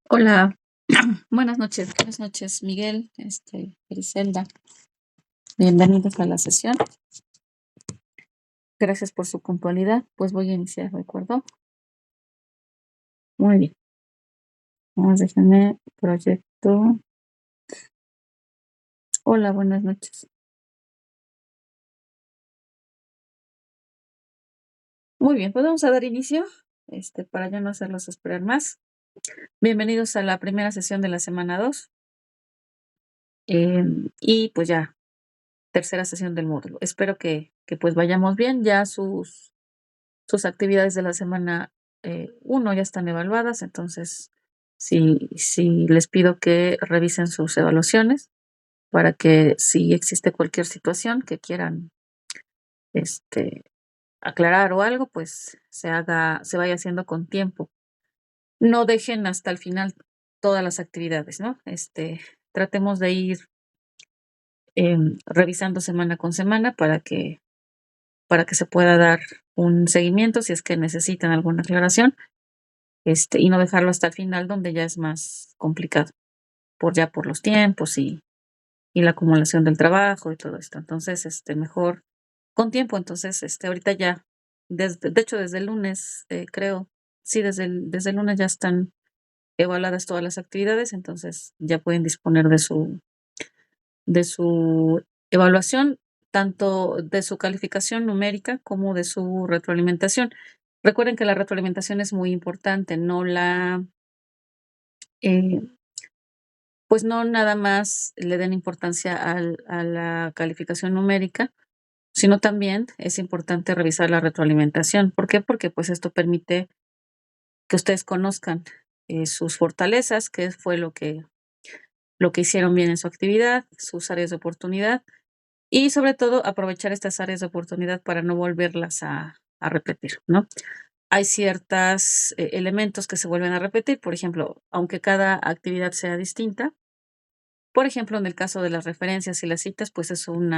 Hola, buenas noches, Miguel, Griselda. Bienvenidos a la sesión. Gracias por su puntualidad. Pues voy a iniciar, ¿de acuerdo? Muy bien. Vamos, déjenme proyecto. Hola, buenas noches. Muy bien, pues vamos a dar inicio, para ya no hacerlos esperar más. Bienvenidos a la primera sesión de la semana 2. Y pues ya, tercera sesión del módulo. Espero que pues vayamos bien. Ya sus actividades de la semana 1 ya están evaluadas, entonces sí les pido que revisen sus evaluaciones para que si existe cualquier situación que quieran este, aclarar o algo, pues se vaya haciendo con tiempo. No dejen hasta el final todas las actividades, ¿no? Tratemos de ir revisando semana con semana para que se pueda dar un seguimiento si es que necesitan alguna aclaración. Y no dejarlo hasta el final donde ya es más complicado, por los tiempos y la acumulación del trabajo y todo esto. Entonces, mejor con tiempo. Entonces, ahorita ya, de hecho, desde el lunes, creo, sí, desde el lunes ya están evaluadas todas las actividades, entonces ya pueden disponer de su evaluación, tanto de su calificación numérica como de su retroalimentación. Recuerden que la retroalimentación es muy importante, eh, pues no nada más le den importancia a la calificación numérica, sino también es importante revisar la retroalimentación. ¿Por qué? Porque pues esto permite que ustedes conozcan sus fortalezas, qué fue lo que hicieron bien en su actividad, sus áreas de oportunidad y sobre todo aprovechar estas áreas de oportunidad para no volverlas a repetir, ¿no? Hay ciertos elementos que se vuelven a repetir, por ejemplo, aunque cada actividad sea distinta. Por ejemplo, en el caso de las referencias y las citas, pues es un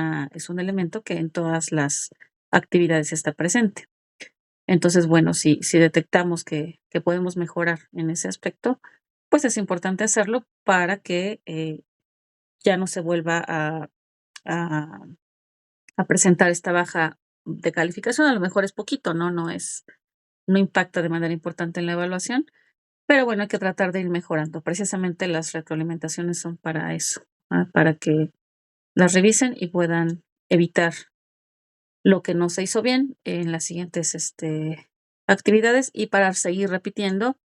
elemento que en todas las actividades está presente. Entonces, bueno, si detectamos que podemos mejorar en ese aspecto, pues es importante hacerlo para que ya no se vuelva a, a presentar esta baja de calificación. A lo mejor es poquito, ¿no? No impacta de manera importante en la evaluación, pero bueno, hay que tratar de ir mejorando. Precisamente las retroalimentaciones son para eso, para que las revisen y puedan evitar lo que no se hizo bien en las siguientes actividades y para seguir repitiendo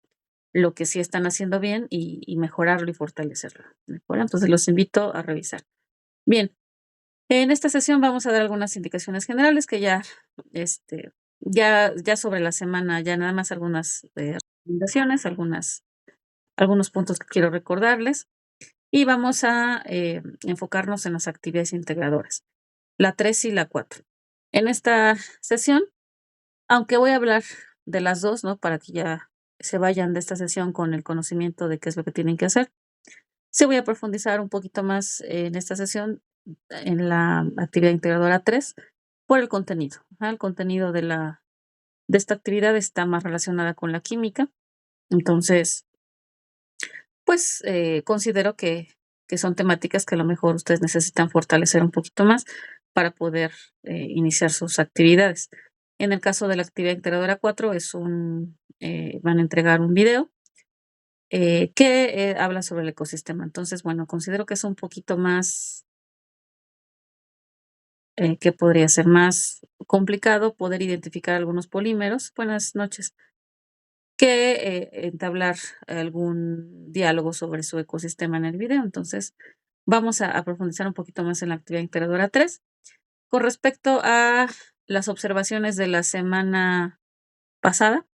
lo que sí están haciendo bien y mejorarlo y fortalecerlo. ¿De acuerdo? Entonces los invito a revisar. Bien, en esta sesión vamos a dar algunas indicaciones generales que ya sobre la semana, ya nada más algunas recomendaciones, algunos puntos que quiero recordarles y vamos a enfocarnos en las actividades integradoras, la 3 y la 4. En esta sesión, aunque voy a hablar de las dos, ¿no? Para que ya se vayan de esta sesión con el conocimiento de qué es lo que tienen que hacer. Sí voy a profundizar un poquito más en esta sesión, en la actividad integradora 3, por el contenido. El contenido de esta actividad está más relacionada con la química. Entonces, pues considero que son temáticas que a lo mejor ustedes necesitan fortalecer un poquito más para poder iniciar sus actividades. En el caso de la actividad integradora 4 van a entregar un video que habla sobre el ecosistema. Entonces, bueno, considero que es un poquito más, que podría ser más complicado poder identificar algunos polímeros. Buenas noches. Que entablar algún diálogo sobre su ecosistema en el video. Entonces, vamos a profundizar un poquito más en la actividad integradora 3. Con respecto a las observaciones de la semana pasada,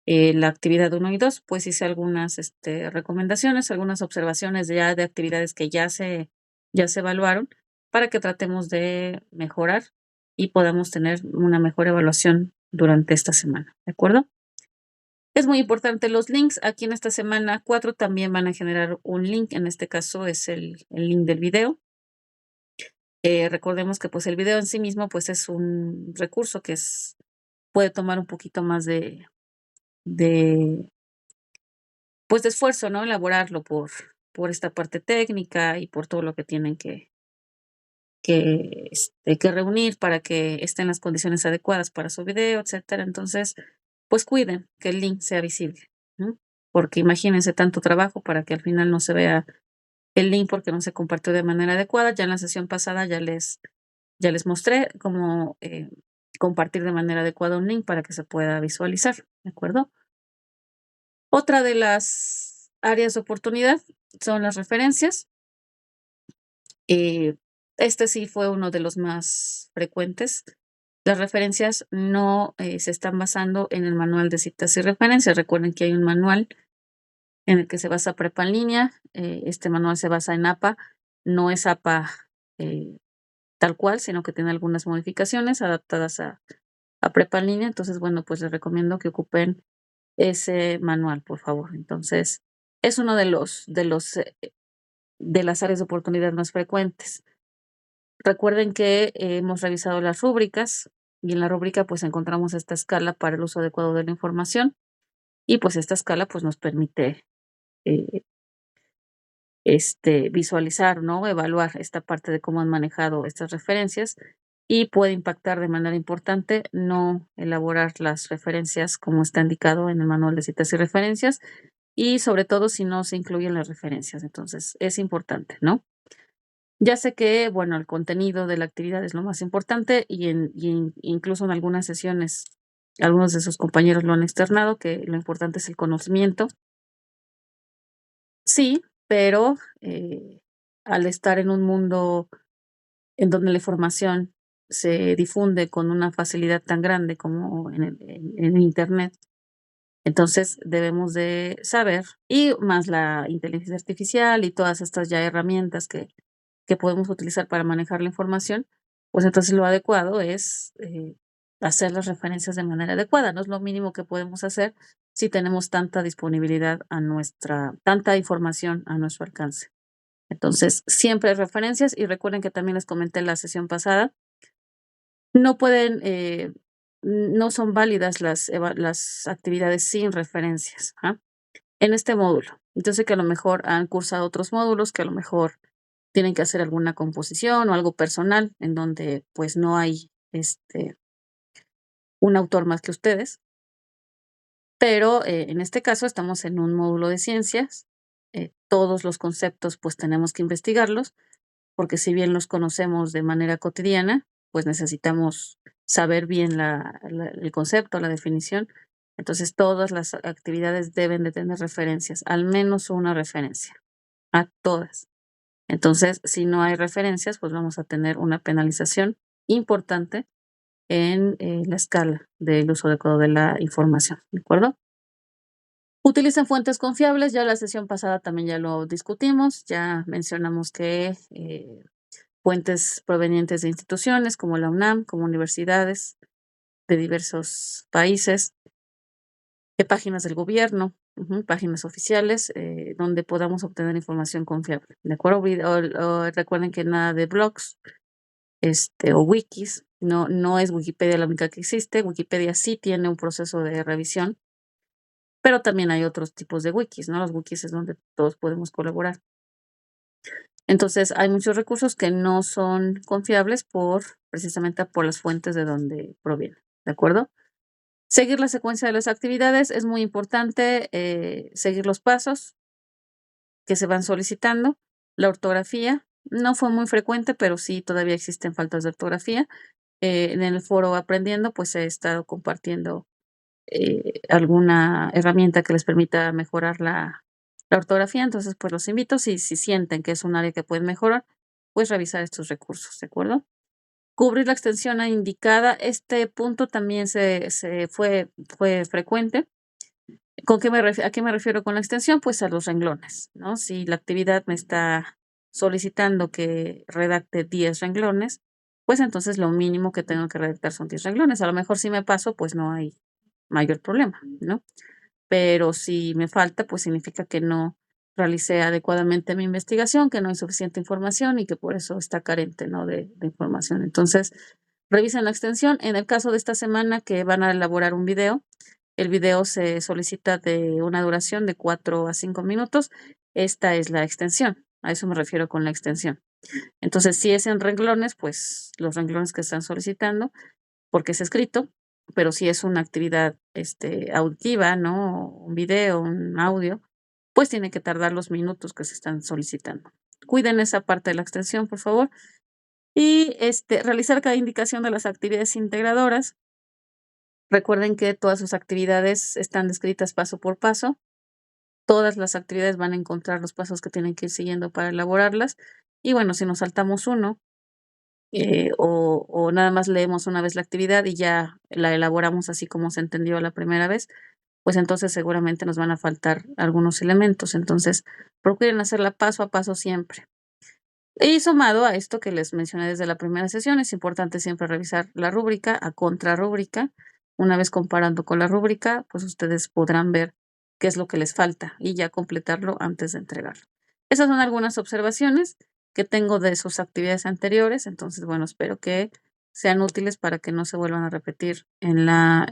la actividad 1 y 2, pues hice algunas recomendaciones, algunas observaciones ya de actividades que ya se evaluaron para que tratemos de mejorar y podamos tener una mejor evaluación durante esta semana, ¿de acuerdo? Es muy importante los links. Aquí en esta semana 4 también van a generar un link. En este caso es el link del video. Recordemos que pues el video en sí mismo pues es un recurso que puede tomar un poquito más de pues, de esfuerzo, ¿no? Elaborarlo por esta parte técnica y por todo lo que tienen que reunir para que esté en las condiciones adecuadas para su video, etcétera. Entonces, pues, cuiden que el link sea visible, ¿no? Porque imagínense tanto trabajo para que al final no se vea el link porque no se compartió de manera adecuada. Ya en la sesión pasada ya les mostré cómo, compartir de manera adecuada un link para que se pueda visualizar, ¿de acuerdo? Otra de las áreas de oportunidad son las referencias. Eh, este sí fue uno de los más frecuentes. Las referencias no, se están basando en el manual de citas y referencias. Recuerden que hay un manual en el que se basa Prepa en línea. Este manual se basa en APA. No es APA, eh, tal cual, sino que tiene algunas modificaciones adaptadas a Prepa en línea. Entonces, bueno, pues les recomiendo que ocupen ese manual, por favor. Entonces, es uno de las áreas de oportunidad más frecuentes. Recuerden que hemos revisado las rúbricas y en la rúbrica pues encontramos esta escala para el uso adecuado de la información y pues esta escala pues nos permite eh, visualizar, ¿no? Evaluar esta parte de cómo han manejado estas referencias y puede impactar de manera importante no elaborar las referencias como está indicado en el manual de citas y referencias y sobre todo si no se incluyen las referencias. Entonces es importante, ¿no? Ya sé que, bueno, el contenido de la actividad es lo más importante incluso en algunas sesiones, algunos de sus compañeros lo han externado, que lo importante es el conocimiento. Sí, pero, al estar en un mundo en donde la información se difunde con una facilidad tan grande como en Internet, entonces debemos de saber, y más la inteligencia artificial y todas estas ya herramientas que podemos utilizar para manejar la información, pues entonces lo adecuado es hacer las referencias de manera adecuada. No es lo mínimo que podemos hacer si tenemos tanta disponibilidad tanta información a nuestro alcance. Entonces, siempre hay referencias y recuerden que también les comenté en la sesión pasada, no pueden, no son válidas las actividades sin referencias, ¿ah? En este módulo. Entonces, que a lo mejor han cursado otros módulos, que a lo mejor tienen que hacer alguna composición o algo personal en donde, pues, no hay, un autor más que ustedes, pero, en este caso estamos en un módulo de ciencias, todos los conceptos, pues, tenemos que investigarlos, porque si bien los conocemos de manera cotidiana, pues, necesitamos saber bien el concepto, la definición. Entonces, todas las actividades deben de tener referencias, al menos una referencia, a todas. Entonces, si no hay referencias, pues vamos a tener una penalización importante en, la escala del uso adecuado de la información, ¿de acuerdo? Utilicen fuentes confiables, ya la sesión pasada también ya lo discutimos, ya mencionamos que, fuentes provenientes de instituciones como la UNAM, como universidades de diversos países, páginas del gobierno, páginas oficiales, donde podamos obtener información confiable, ¿de acuerdo? Recuerden que nada de blogs, o wikis, no es Wikipedia la única que existe, Wikipedia sí tiene un proceso de revisión, pero también hay otros tipos de wikis, ¿no? Los wikis es donde todos podemos colaborar. Entonces, hay muchos recursos que no son confiables precisamente por las fuentes de donde provienen, ¿de acuerdo? Seguir la secuencia de las actividades es muy importante, seguir los pasos que se van solicitando. La ortografía no fue muy frecuente, pero sí todavía existen faltas de ortografía. En el foro Aprendiendo, pues he estado compartiendo alguna herramienta que les permita mejorar la ortografía. Entonces, pues los invito, si sienten que es un área que pueden mejorar, pues revisar estos recursos, ¿de acuerdo? Cubrir la extensión indicada. Este punto también fue frecuente. ¿A qué me refiero con la extensión? Pues a los renglones, ¿no? Si la actividad me está solicitando que redacte 10 renglones, pues entonces lo mínimo que tengo que redactar son 10 renglones. A lo mejor si me paso, pues no hay mayor problema, ¿no? Pero si me falta, pues significa que no realicé adecuadamente mi investigación, que no hay suficiente información y que por eso está carente, ¿no? de información. Entonces, revisen la extensión. En el caso de esta semana que van a elaborar un video, El video se solicita de una duración de 4 a 5 minutos. Esta es la extensión. A eso me refiero con la extensión. Entonces, si es en renglones, pues los renglones que están solicitando, porque es escrito, pero si es una actividad auditiva, ¿no? Un video, un audio, pues tiene que tardar los minutos que se están solicitando. Cuiden esa parte de la extensión, por favor. Y realizar cada indicación de las actividades integradoras. Recuerden que todas sus actividades están descritas paso por paso. Todas las actividades van a encontrar los pasos que tienen que ir siguiendo para elaborarlas. Y bueno, si nos saltamos uno, o nada más leemos una vez la actividad y ya la elaboramos así como se entendió la primera vez, pues entonces seguramente nos van a faltar algunos elementos. Entonces, procuren hacerla paso a paso siempre. Y sumado a esto que les mencioné desde la primera sesión, es importante siempre revisar la rúbrica a contrarrúbrica. Una vez comparando con la rúbrica, pues ustedes podrán ver qué es lo que les falta y ya completarlo antes de entregarlo. Esas son algunas observaciones que tengo de sus actividades anteriores. Entonces, bueno, espero que sean útiles para que no se vuelvan a repetir en las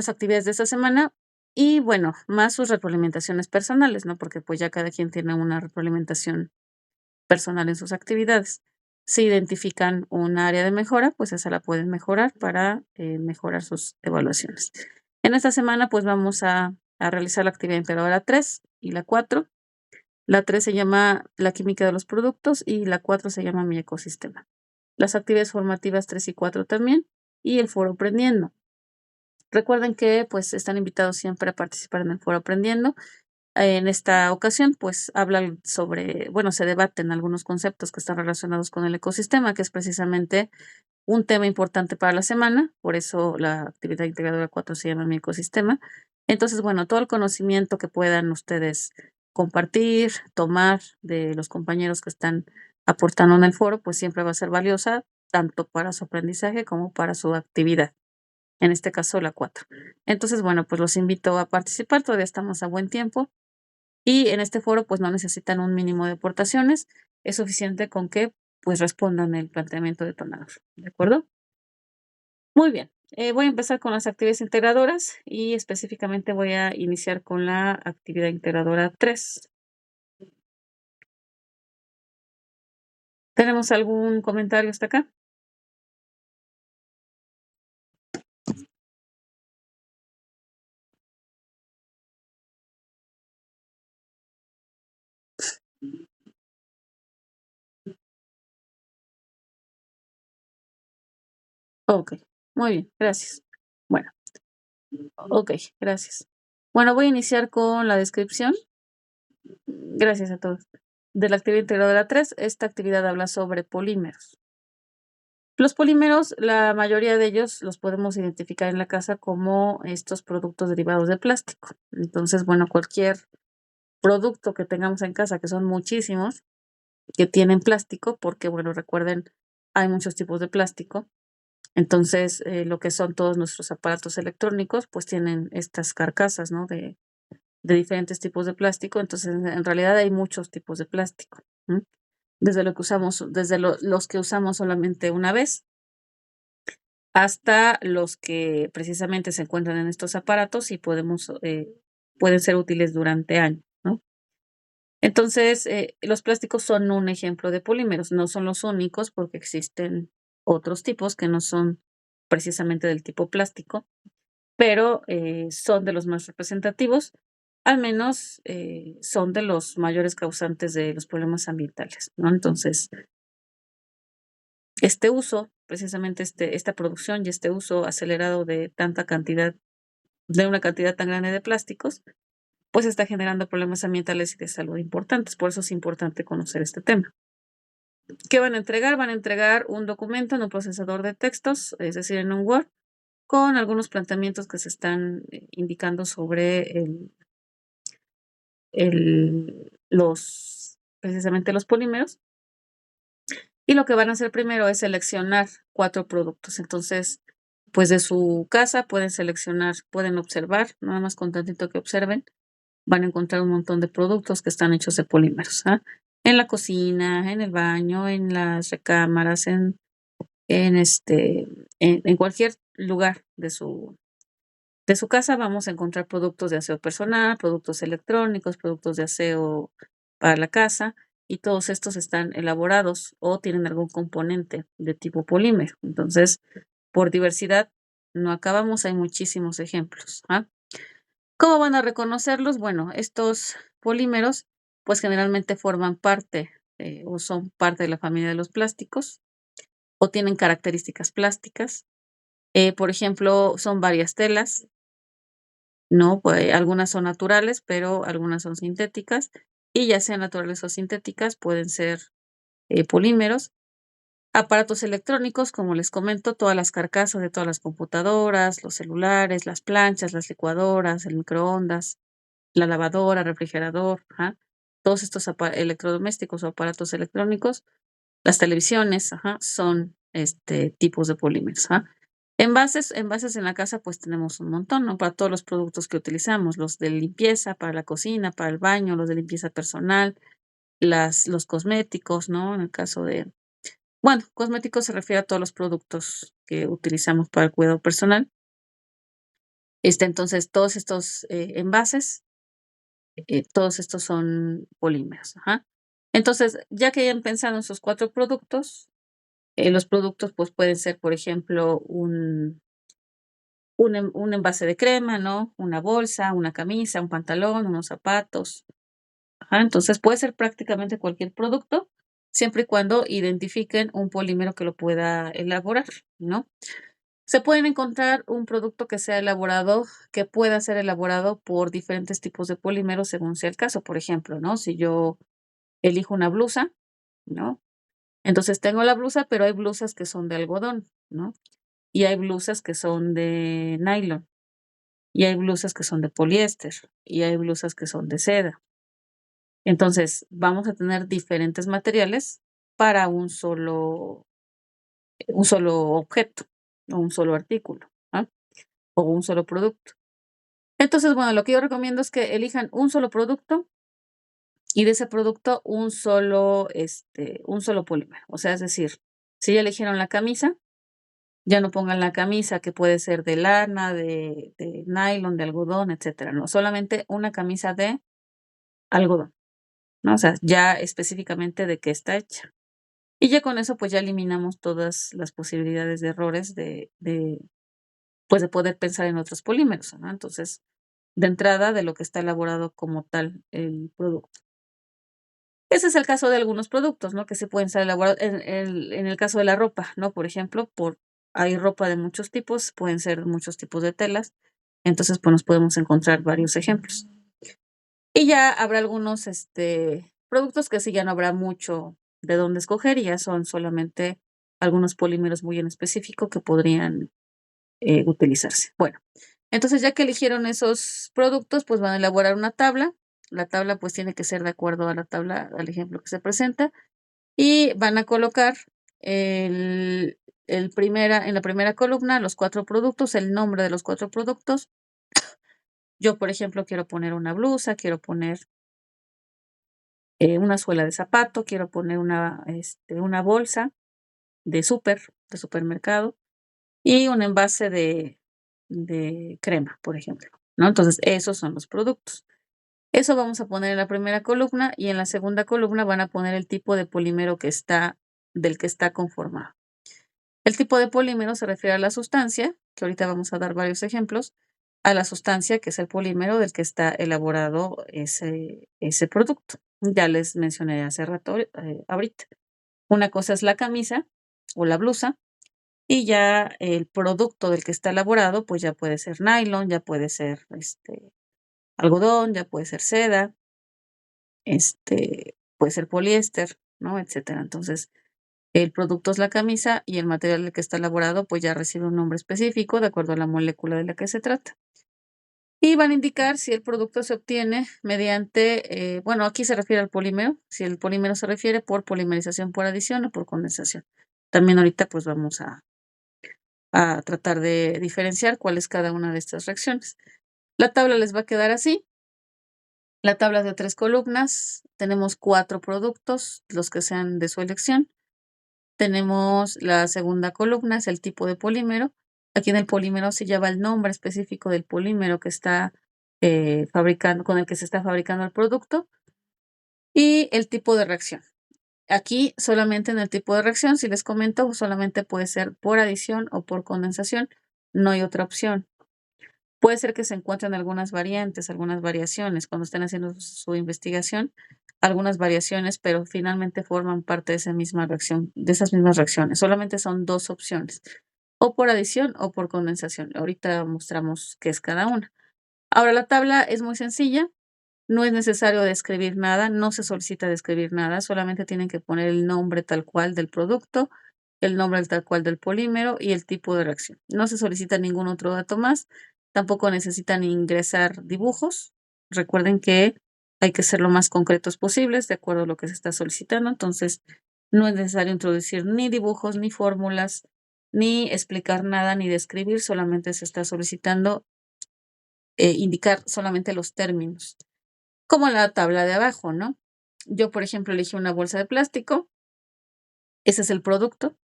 actividades de esta semana. Y bueno, más sus retroalimentaciones personales, ¿no? Porque pues ya cada quien tiene una retroalimentación personal en sus actividades. Si identifican un área de mejora, pues esa la pueden mejorar para mejorar sus evaluaciones. En esta semana, pues vamos a realizar la actividad integradora 3 y la 4. La 3 se llama la química de los productos y la 4 se llama mi ecosistema. Las actividades formativas 3 y 4 también, y el foro aprendiendo. Recuerden que pues están invitados siempre a participar en el foro aprendiendo. En esta ocasión, pues hablan sobre, bueno, se debaten algunos conceptos que están relacionados con el ecosistema, que es precisamente un tema importante para la semana, por eso la actividad integradora 4 se llama mi ecosistema. Entonces, bueno, todo el conocimiento que puedan ustedes compartir, tomar de los compañeros que están aportando en el foro, pues siempre va a ser valiosa, tanto para su aprendizaje como para su actividad. En este caso, la 4. Entonces, bueno, pues los invito a participar, todavía estamos a buen tiempo. Y en este foro, pues no necesitan un mínimo de aportaciones, es suficiente con que pues respondan el planteamiento detonador, ¿de acuerdo? Muy bien, voy a empezar con las actividades integradoras y específicamente voy a iniciar con la actividad integradora 3. ¿Tenemos algún comentario hasta acá? Ok, muy bien, gracias. Bueno, ok, gracias. Bueno, voy a iniciar con la descripción. Gracias a todos. De la actividad integradora 3, esta actividad habla sobre polímeros. Los polímeros, la mayoría de ellos los podemos identificar en la casa como estos productos derivados de plástico. Entonces, bueno, cualquier producto que tengamos en casa, que son muchísimos, que tienen plástico, porque, bueno, recuerden, hay muchos tipos de plástico. Entonces, lo que son todos nuestros aparatos electrónicos, pues tienen estas carcasas, ¿no? De diferentes tipos de plástico. Entonces, en realidad hay muchos tipos de plástico. Desde lo que usamos, desde los que usamos solamente una vez, hasta los que precisamente se encuentran en estos aparatos y pueden ser útiles durante años, ¿no? Entonces, los plásticos son un ejemplo de polímeros, no son los únicos porque existen otros tipos que no son precisamente del tipo plástico, pero son de los más representativos, al menos son de los mayores causantes de los problemas ambientales, ¿no? Entonces, este uso, precisamente esta producción y este uso acelerado de una cantidad tan grande de plásticos, pues está generando problemas ambientales y de salud importantes. Por eso es importante conocer este tema. ¿Qué van a entregar? Van a entregar un documento en un procesador de textos, es decir, en un Word, con algunos planteamientos que se están indicando sobre precisamente los polímeros. Y lo que van a hacer primero es seleccionar 4 productos. Entonces, pues de su casa pueden observar, nada más con tantito que observen, van a encontrar un montón de productos que están hechos de polímeros, en la cocina, en el baño, en las recámaras, en cualquier lugar de su de su casa vamos a encontrar productos de aseo personal, productos electrónicos, productos de aseo para la casa, y todos estos están elaborados o tienen algún componente de tipo polímero. Entonces, por diversidad no acabamos, hay muchísimos ejemplos, ¿ah? ¿Cómo van a reconocerlos? Bueno, estos polímeros, pues generalmente forman parte o son parte de la familia de los plásticos o tienen características plásticas. Por ejemplo, son varias telas, ¿no? Pues algunas son naturales, pero algunas son sintéticas, y ya sean naturales o sintéticas, pueden ser polímeros. Aparatos electrónicos, como les comento, todas las carcasas de todas las computadoras, los celulares, las planchas, las licuadoras, el microondas, la lavadora, refrigerador, ajá. Todos estos electrodomésticos o aparatos electrónicos, las televisiones, ajá, son tipos de polímeros, ajá. Envases en la casa, pues tenemos un montón, ¿no? Para todos los productos que utilizamos, los de limpieza, para la cocina, para el baño, los de limpieza personal, los cosméticos, ¿no? En el caso de, bueno, cosméticos se refiere a todos los productos que utilizamos para el cuidado personal. Entonces, todos estos envases, todos estos son polímeros, ajá. Entonces, ya que hayan pensado en sus 4 productos, los productos, pues, pueden ser, por ejemplo, un envase de crema, ¿no? Una bolsa, una camisa, un pantalón, unos zapatos. Ajá, entonces puede ser prácticamente cualquier producto, siempre y cuando identifiquen un polímero que lo pueda elaborar, ¿no? Se pueden encontrar un producto que pueda ser elaborado por diferentes tipos de polímeros según sea el caso. Por ejemplo, ¿no? Si yo elijo una blusa, ¿no? Entonces tengo la blusa, pero hay blusas que son de algodón, ¿no? Y hay blusas que son de nylon, y hay blusas que son de poliéster, y hay blusas que son de seda. Entonces, vamos a tener diferentes materiales para un solo objeto, o un solo artículo, ¿ah? O un solo producto. Entonces, bueno, lo que yo recomiendo es que elijan un solo producto y de ese producto un solo polímero. O sea, es decir, si ya eligieron la camisa, ya no pongan la camisa que puede ser de lana, de nylon, de algodón, etcétera, no, solamente una camisa de algodón, ¿no? O sea, ya específicamente de qué está hecha. Y ya con eso, pues, ya eliminamos todas las posibilidades de errores pues, de poder pensar en otros polímeros, ¿no? Entonces, de entrada, de lo que está elaborado como tal el producto. Ese es el caso de algunos productos, ¿no? Que se pueden estar elaborados en el caso de la ropa, ¿no? Por ejemplo, hay ropa de muchos tipos, pueden ser muchos tipos de telas, entonces, pues, nos podemos encontrar varios ejemplos. Y ya habrá algunos, productos que sí ya no habrá mucho de dónde escoger, y ya son solamente algunos polímeros muy en específico que podrían, utilizarse. Bueno, entonces, ya que eligieron esos productos, pues, van a elaborar una tabla. La tabla, pues, tiene que ser de acuerdo a la tabla al ejemplo que se presenta, y van a colocar el en la primera columna los 4 productos, el nombre de los 4 productos. Yo, por ejemplo, quiero poner una blusa, quiero poner una suela de zapato, quiero poner una bolsa de supermercado, y un envase de crema, por ejemplo, ¿no? Entonces, esos son los productos. Eso vamos a poner en la primera columna, y en la segunda columna van a poner el tipo de polímero del que está conformado. El tipo de polímero se refiere a la sustancia, que ahorita vamos a dar varios ejemplos, a la sustancia que es el polímero del que está elaborado ese producto. Ya les mencioné hace rato, ahorita. Una cosa es la camisa o la blusa, y ya el producto del que está elaborado, pues ya puede ser nylon, ya puede ser algodón, ya puede ser seda, puede ser poliéster, ¿no? Etcétera. Entonces, el producto es la camisa, y el material del que está elaborado, pues ya recibe un nombre específico de acuerdo a la molécula de la que se trata. Y van a indicar si el producto se obtiene mediante, bueno, aquí se refiere al polímero, si el polímero se refiere por polimerización por adición o por condensación. También ahorita, pues, vamos a tratar de diferenciar cuál es cada una de estas reacciones. La tabla les va a quedar así. La tabla es de 3 columnas. Tenemos 4 productos, los que sean de su elección. Tenemos la segunda columna, es el tipo de polímero. Aquí en el polímero se lleva el nombre específico del polímero que está fabricando, con el que se está fabricando el producto, y el tipo de reacción. Aquí solamente en el tipo de reacción, si les comento, solamente puede ser por adición o por condensación, no hay otra opción. Puede ser que se encuentren algunas variantes, algunas variaciones cuando estén haciendo su investigación, algunas variaciones, pero finalmente forman parte de esa misma reacción, de esas mismas reacciones. Solamente son dos opciones, o por adición o por condensación. Ahorita mostramos qué es cada una. Ahora, la tabla es muy sencilla. No es necesario describir nada, no se solicita describir nada, solamente tienen que poner el nombre tal cual del producto, el nombre tal cual del polímero y el tipo de reacción. No se solicita ningún otro dato más, tampoco necesitan ingresar dibujos. Recuerden que hay que ser lo más concretos posibles de acuerdo a lo que se está solicitando, entonces no es necesario introducir ni dibujos, ni fórmulas, ni explicar nada, ni describir, solamente se está solicitando indicar solamente los términos como la tabla de abajo, ¿no? Yo, por ejemplo, elegí una bolsa de plástico, ese es el producto.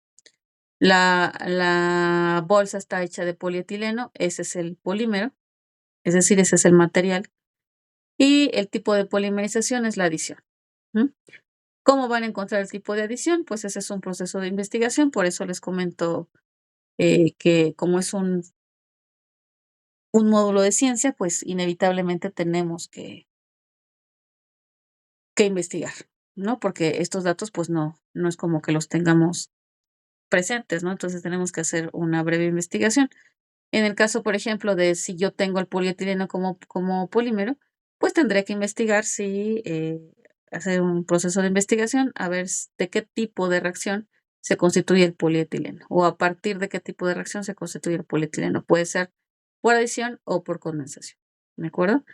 La bolsa está hecha de polietileno, ese es el polímero, es decir, ese es el material. Y el tipo de polimerización es la adición. ¿M? ¿Cómo van a encontrar el tipo de adición? Pues ese es un proceso de investigación, por eso les comento que como es un módulo de ciencia, pues inevitablemente tenemos que investigar, ¿no? Porque estos datos, pues no es como que los tengamos presentes, ¿no? Entonces tenemos que hacer una breve investigación. En el caso, por ejemplo, de si yo tengo el polietileno como polímero, pues tendré que investigar si hacer un proceso de investigación a ver de qué tipo de reacción se constituye el polietileno o a partir de qué tipo de reacción se constituye el polietileno. Puede ser por adición o por condensación. ¿De acuerdo?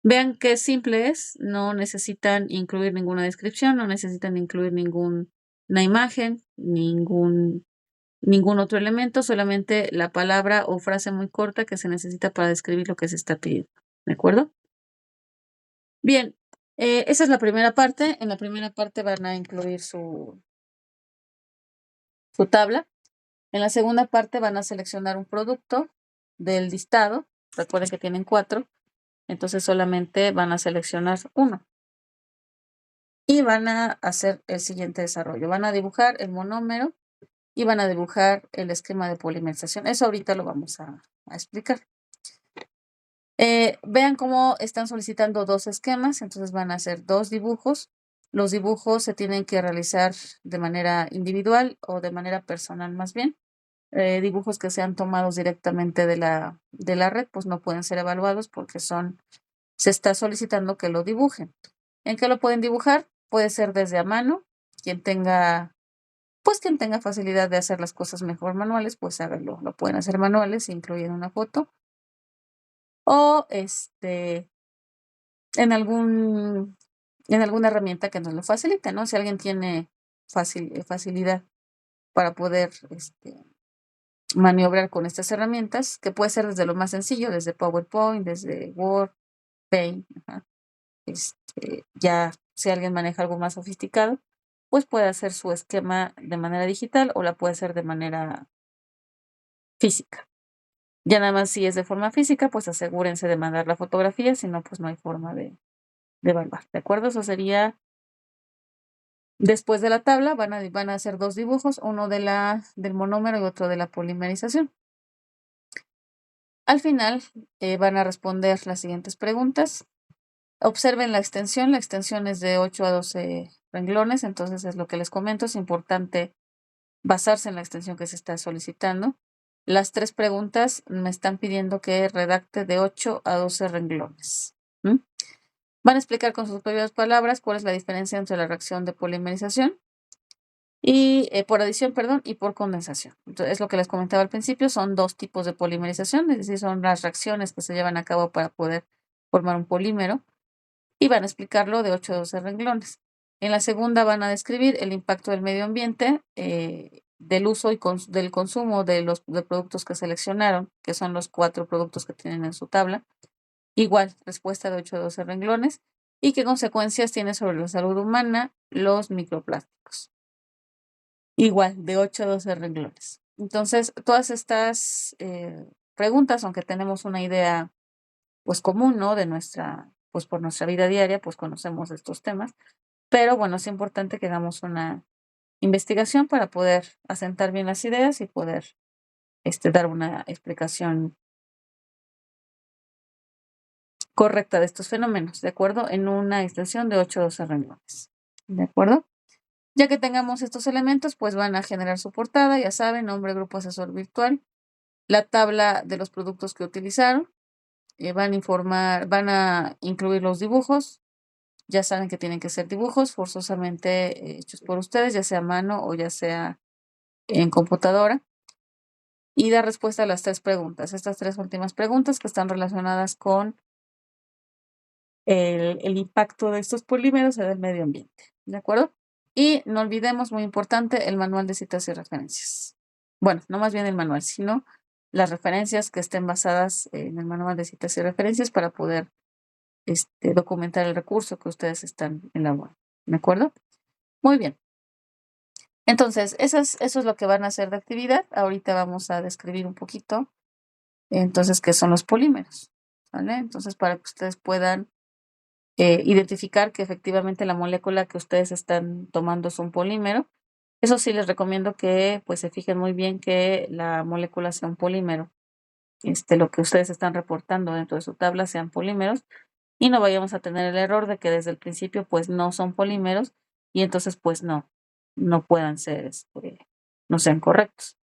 Vean qué simple es, no necesitan incluir ninguna descripción, no necesitan incluir ninguna imagen, ningún otro elemento, solamente la palabra o frase muy corta que se necesita para describir lo que se está pidiendo. ¿De acuerdo? Bien, esa es la primera parte. En la primera parte van a incluir su tabla. En la segunda parte van a seleccionar un producto del listado. Recuerden que tienen 4, entonces solamente van a seleccionar uno. Y van a hacer el siguiente desarrollo. Van a dibujar el monómero y van a dibujar el esquema de polimerización. Eso ahorita lo vamos a explicar. Vean cómo están solicitando 2 esquemas, entonces van a hacer 2 dibujos. Los dibujos se tienen que realizar de manera individual o de manera personal más bien. Dibujos que sean tomados directamente de la red, pues no pueden ser evaluados porque se está solicitando que lo dibujen. ¿En qué lo pueden dibujar? Puede ser desde a mano, quien tenga facilidad de hacer las cosas mejor manuales, pues háganlo, lo pueden hacer manuales, incluyendo una foto. O en alguna herramienta que nos lo facilite, ¿no? Si alguien tiene facilidad para poder maniobrar con estas herramientas, que puede ser desde lo más sencillo, desde PowerPoint, desde Word, Paint, ajá. Ya si alguien maneja algo más sofisticado, pues puede hacer su esquema de manera digital o la puede hacer de manera física. Ya nada más si es de forma física, pues asegúrense de mandar la fotografía, si no, pues no hay forma de evaluar, ¿de acuerdo? Eso sería después de la tabla, van a hacer 2 dibujos, uno del monómero y otro de la polimerización. Al final van a responder las siguientes preguntas. Observen la extensión es de 8 a 12 renglones, entonces es lo que les comento, es importante basarse en la extensión que se está solicitando. Las 3 preguntas me están pidiendo que redacte de 8 a 12 renglones. Van a explicar con sus propias palabras cuál es la diferencia entre la reacción de polimerización y por adición, perdón, y por condensación. Entonces, es lo que les comentaba al principio, son 2 tipos de polimerización, es decir, son las reacciones que se llevan a cabo para poder formar un polímero y van a explicarlo de 8 a 12 renglones. En la segunda van a describir el impacto del medio ambiente, del uso y del consumo de los productos que seleccionaron, que son los 4 productos que tienen en su tabla. Igual, respuesta de 8 a 12 renglones. ¿Y qué consecuencias tiene sobre la salud humana los microplásticos? Igual, de 8 a 12 renglones. Entonces, todas estas preguntas, aunque tenemos una idea pues común, ¿no? De nuestra, pues por nuestra vida diaria, pues conocemos estos temas, pero bueno, es importante que hagamos una investigación para poder asentar bien las ideas y poder dar una explicación correcta de estos fenómenos, ¿de acuerdo? En una extensión de 8 o 12 renglones, ¿de acuerdo? Ya que tengamos estos elementos, pues van a generar su portada, ya saben, nombre, grupo asesor virtual, la tabla de los productos que utilizaron, van a incluir los dibujos, ya saben que tienen que ser dibujos forzosamente hechos por ustedes, ya sea a mano o ya sea en computadora, y dar respuesta a las 3 preguntas, estas 3 últimas preguntas que están relacionadas con el impacto de estos polímeros en el medio ambiente, ¿de acuerdo? Y no olvidemos, muy importante, el manual de citas y referencias. Bueno, no más bien el manual, sino las referencias que estén basadas en el manual de citas y referencias para poder documentar el recurso que ustedes están elaborando, ¿de acuerdo? Muy bien. Entonces, eso es lo que van a hacer de actividad. Ahorita vamos a describir un poquito, entonces, qué son los polímeros, ¿vale? Entonces, para que ustedes puedan identificar que efectivamente la molécula que ustedes están tomando es un polímero. Eso sí, les recomiendo que pues se fijen muy bien que la molécula sea un polímero. Lo que ustedes están reportando dentro de su tabla sean polímeros y no vayamos a tener el error de que desde el principio pues no son polímeros y entonces pues no puedan ser, no sean correctos.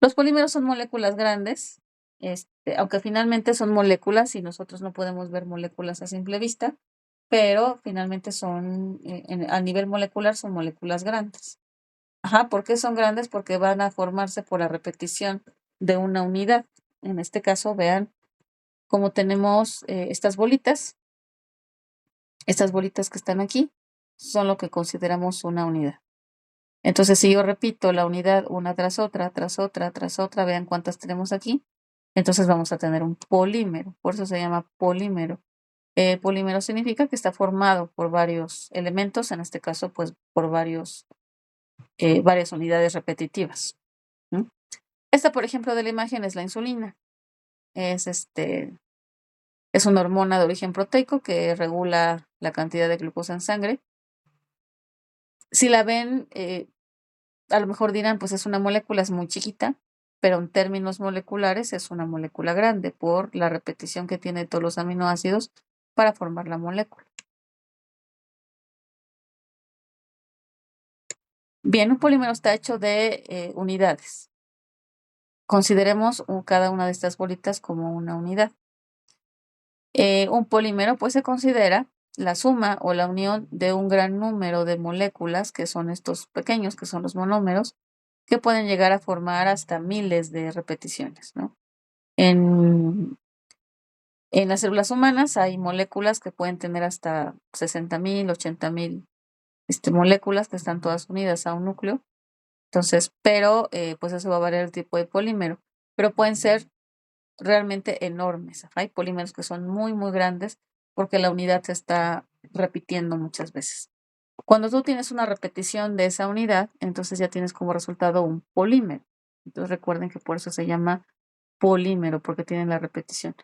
Los polímeros son moléculas grandes, aunque finalmente son moléculas y nosotros no podemos ver moléculas a simple vista, pero finalmente son, a nivel molecular, son moléculas grandes. Ajá, ¿por qué son grandes? Porque van a formarse por la repetición de una unidad. En este caso, vean cómo tenemos estas bolitas que están aquí, son lo que consideramos una unidad. Entonces, si yo repito la unidad una tras otra, tras otra, tras otra, vean cuántas tenemos aquí, entonces vamos a tener un polímero, por eso se llama polímero. Polímero significa que está formado por varios elementos, en este caso, pues por varias unidades repetitivas. ¿Mm? Esta, por ejemplo, de la imagen es la insulina. Es, es una hormona de origen proteico que regula la cantidad de glucosa en sangre. Si la ven, a lo mejor dirán, pues es una molécula, es muy chiquita, pero en términos moleculares es una molécula grande por la repetición que tiene todos los aminoácidos para formar la molécula. Bien, un polímero está hecho de unidades. Consideremos cada una de estas bolitas como una unidad. Un polímero pues se considera la suma o la unión de un gran número de moléculas, que son estos pequeños, que son los monómeros, que pueden llegar a formar hasta miles de repeticiones, ¿no? En, en las células humanas hay moléculas que pueden tener hasta 60,000, 80,000 moléculas que están todas unidas a un núcleo. Entonces, pero pues eso va a variar el tipo de polímero, pero pueden ser realmente enormes. Hay polímeros que son muy, muy grandes porque la unidad se está repitiendo muchas veces. Cuando tú tienes una repetición de esa unidad, entonces ya tienes como resultado un polímero. Entonces recuerden que por eso se llama polímero, porque tienen la repetición.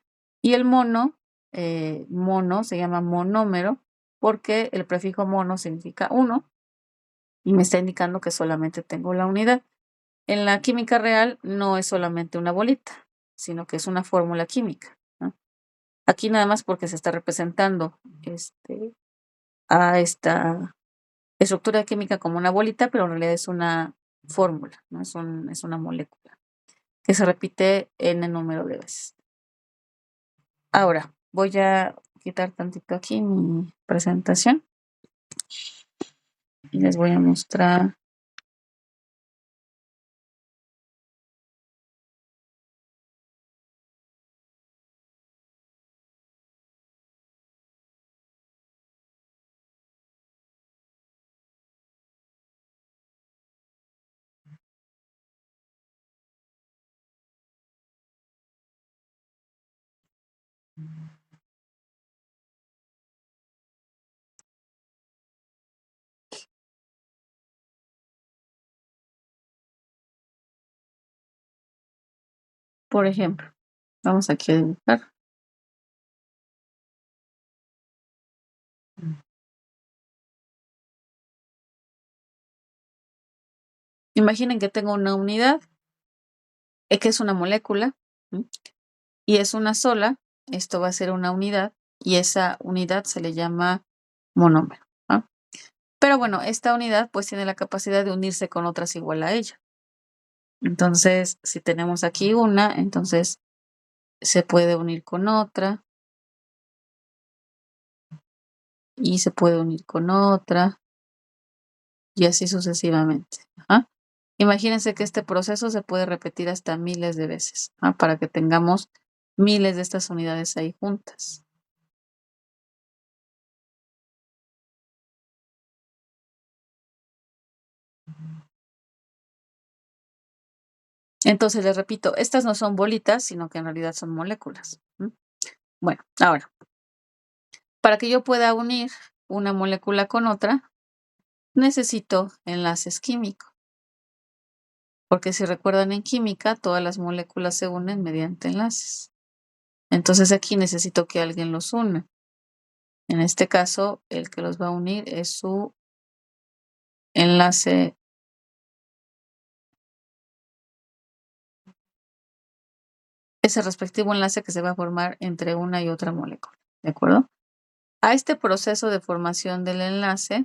Y el mono se llama monómero porque el prefijo mono significa uno y me está indicando que solamente tengo la unidad. En la química real no es solamente una bolita, sino que es una fórmula química, ¿no? Aquí nada más porque se está representando a esta estructura química como una bolita, pero en realidad es una fórmula, ¿no? Es una molécula que se repite en el número de veces. Ahora, voy a quitar tantito aquí mi presentación y les voy a mostrar. Por ejemplo, vamos aquí a dibujar. Imaginen que tengo una unidad, que es una molécula, ¿m? Y es una sola, esto va a ser una unidad, y esa unidad se le llama monómero, ¿ah? Pero bueno, esta unidad pues tiene la capacidad de unirse con otras igual a ella. Entonces, si tenemos aquí una, entonces se puede unir con otra, y se puede unir con otra, y así sucesivamente. Ajá. Imagínense que este proceso se puede repetir hasta miles de veces, para que tengamos miles de estas unidades ahí juntas. Entonces, les repito, estas no son bolitas, sino que en realidad son moléculas. Bueno, ahora, para que yo pueda unir una molécula con otra, necesito enlaces químicos. Porque si recuerdan en química, todas las moléculas se unen mediante enlaces. Entonces aquí necesito que alguien los una. En este caso, el que los va a unir es su enlace ese respectivo enlace que se va a formar entre una y otra molécula, ¿de acuerdo? A este proceso de formación del enlace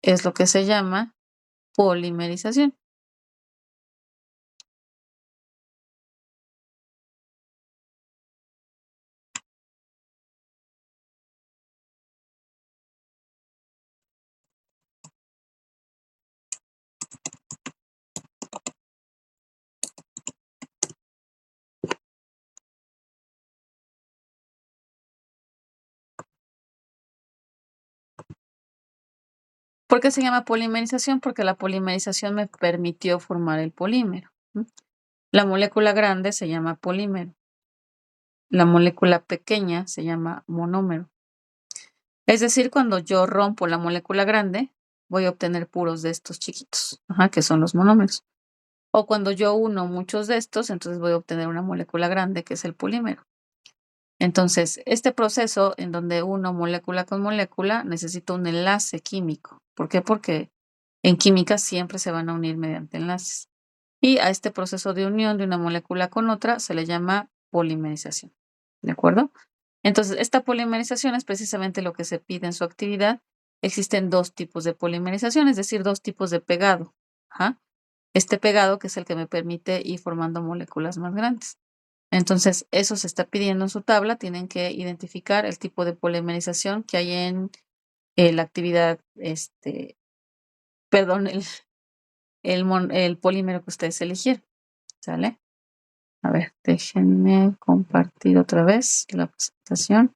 es lo que se llama polimerización. ¿Por qué se llama polimerización? Porque la polimerización me permitió formar el polímero. La molécula grande se llama polímero. La molécula pequeña se llama monómero. Es decir, cuando yo rompo la molécula grande, voy a obtener puros de estos chiquitos, que son los monómeros. O cuando yo uno muchos de estos, entonces voy a obtener una molécula grande, que es el polímero. Entonces, este proceso en donde uno molécula con molécula necesita un enlace químico. ¿Por qué? Porque en química siempre se van a unir mediante enlaces. Y a este proceso de unión de una molécula con otra se le llama polimerización. ¿De acuerdo? Entonces, esta polimerización es precisamente lo que se pide en su actividad. Existen dos tipos de polimerización, es decir, dos tipos de pegado. Este pegado que es el que me permite ir formando moléculas más grandes. Entonces, eso se está pidiendo en su tabla. Tienen que identificar el tipo de polimerización que hay en la actividad, perdón, el polímero que ustedes eligieron. ¿Sale? A ver, déjenme compartir otra vez la presentación.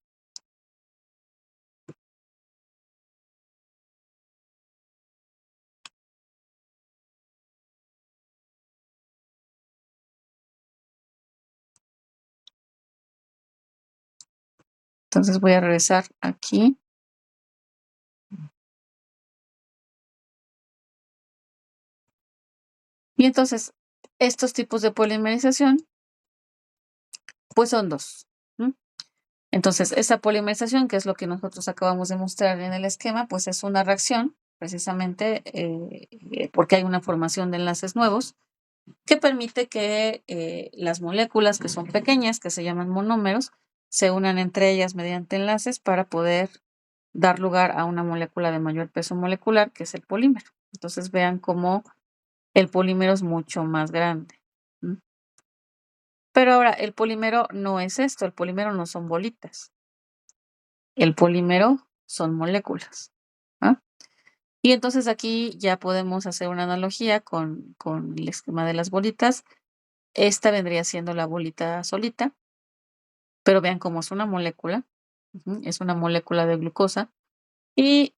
Entonces voy a regresar aquí. Y entonces, estos tipos de polimerización, pues son dos. Entonces, esa polimerización, que es lo que nosotros acabamos de mostrar en el esquema, pues es una reacción, precisamente porque hay una formación de enlaces nuevos, que permite que las moléculas que son pequeñas, que se llaman monómeros, se unan entre ellas mediante enlaces para poder dar lugar a una molécula de mayor peso molecular, que es el polímero. Entonces vean cómo el polímero es mucho más grande. Pero ahora, el polímero no es esto, el polímero no son bolitas. El polímero son moléculas. Y entonces aquí ya podemos hacer una analogía con el esquema de las bolitas. Esta vendría siendo la bolita solita, pero vean cómo es una molécula. Es una molécula de glucosa. Y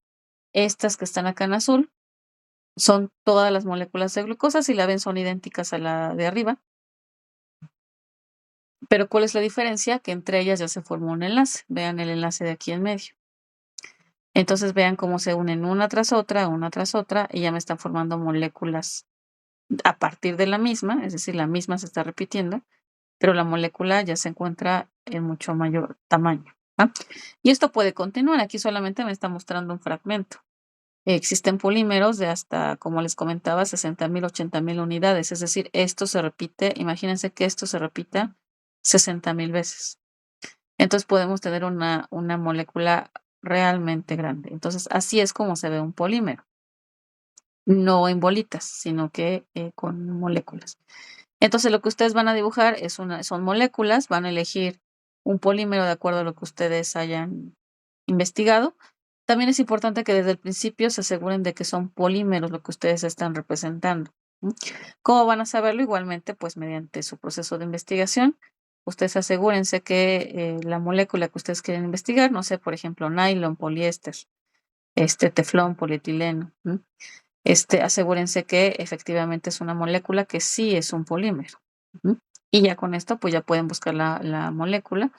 estas que están acá en azul son todas las moléculas de glucosa. Si la ven, son idénticas a la de arriba. Pero ¿cuál es la diferencia? Que entre ellas ya se formó un enlace. Vean el enlace de aquí en medio. Entonces vean cómo se unen una tras otra, y ya me están formando moléculas a partir de la misma, es decir, la misma se está repitiendo, pero la molécula ya se encuentra en mucho mayor tamaño, ¿va? Y esto puede continuar, aquí solamente me está mostrando un fragmento. Existen polímeros de hasta, como les comentaba, 60,000, 80,000 unidades, es decir, esto se repite, imagínense que esto se repita 60,000 veces. Entonces podemos tener una molécula realmente grande. Entonces, así es como se ve un polímero, no en bolitas, sino que con moléculas. Entonces, lo que ustedes van a dibujar son moléculas, van a elegir un polímero de acuerdo a lo que ustedes hayan investigado. También es importante que desde el principio se aseguren de que son polímeros lo que ustedes están representando. ¿M? ¿Cómo van a saberlo? Igualmente, pues mediante su proceso de investigación. Ustedes asegúrense que la molécula que ustedes quieren investigar, no sé, por ejemplo, nylon, poliéster, teflón, polietileno. Asegúrense que efectivamente es una molécula que sí es un polímero. Ujú. Y ya con esto, pues ya pueden buscar la molécula